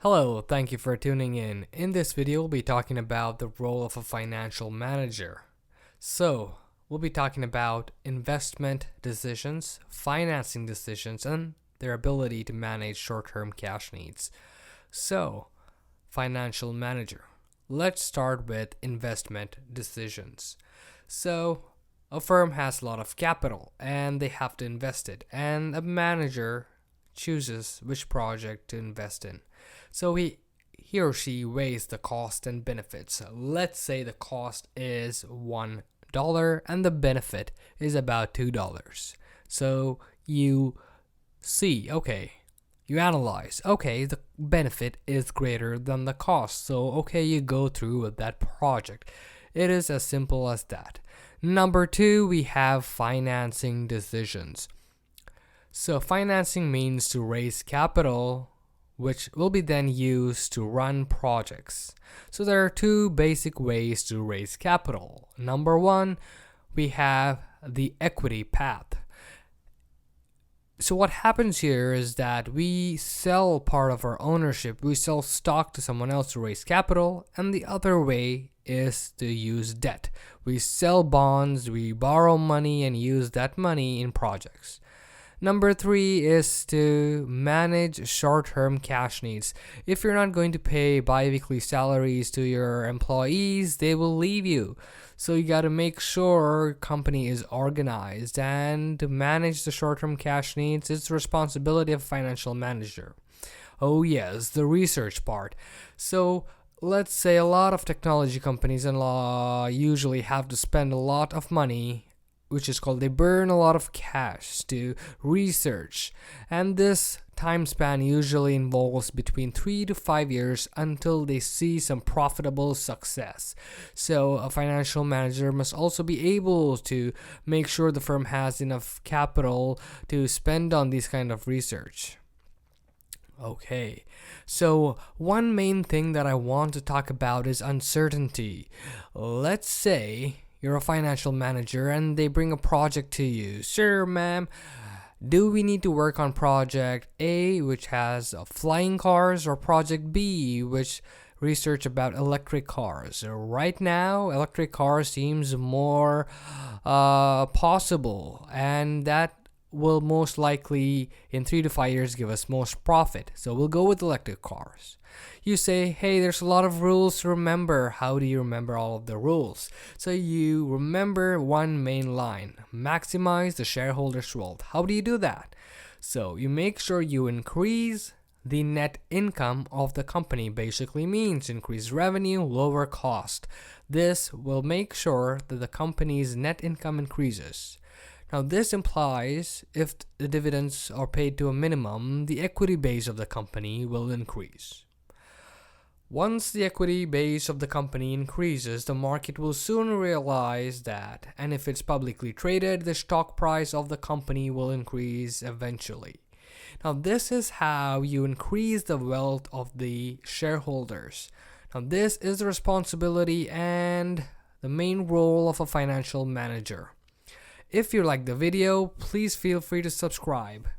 Hello, thank you for tuning in. In this video, we'll be talking about the role of a financial manager. So, we'll be talking about investment decisions, financing decisions, and their ability to manage short-term cash needs. So, financial manager. Let's start with investment decisions. So, a firm has a lot of capital and they have to invest it, and a manager chooses which project to invest in. So he or she weighs the cost and benefits. Let's say the cost is $1 and the benefit is about $2. So you see, okay, you analyze, okay, the benefit is greater than the cost. So okay, you go through with that project. It is as simple as that. Number two, we have financing decisions. So financing means to raise capital, which will be then used to run projects. So there are two basic ways to raise capital. Number one, we have the equity path. So what happens here is that we sell part of our ownership, we sell stock to someone else to raise capital, and the other way is to use debt. We sell bonds, we borrow money and use that money in projects. Number three is to manage short-term cash needs. If you're not going to pay bi-weekly salaries to your employees, they will leave you. So you got to make sure your company is organized, and to manage the short-term cash needs, it's the responsibility of a financial manager. Oh yes, the research part. So let's say a lot of technology companies and law usually have to spend a lot of money, which is called, they burn a lot of cash to research, and this time span usually involves between 3 to 5 years until they see some profitable success. So a financial manager must also be able to make sure the firm has enough capital to spend on this kind of research. Okay, so one main thing that I want to talk about is uncertainty. Let's say you're a financial manager and they bring a project to you. Sir, ma'am, do we need to work on project A, which has flying cars, or project B, which research about electric cars? Right now, electric cars seems more possible, and that will most likely in 3 to 5 years give us most profit. So we'll go with electric cars. You say, hey, there's a lot of rules to remember. How do you remember all of the rules? So you remember one main line: maximize the shareholders' wealth. How do you do that? So you make sure you increase the net income of the company. Basically means increase revenue, lower cost. This will make sure that the company's net income increases. Now this implies if the dividends are paid to a minimum, the equity base of the company will increase. Once the equity base of the company increases, the market will soon realize that, and if it's publicly traded, the stock price of the company will increase eventually. Now this is how you increase the wealth of the shareholders. Now this is the responsibility and the main role of a financial manager. If you like the video, please feel free to subscribe.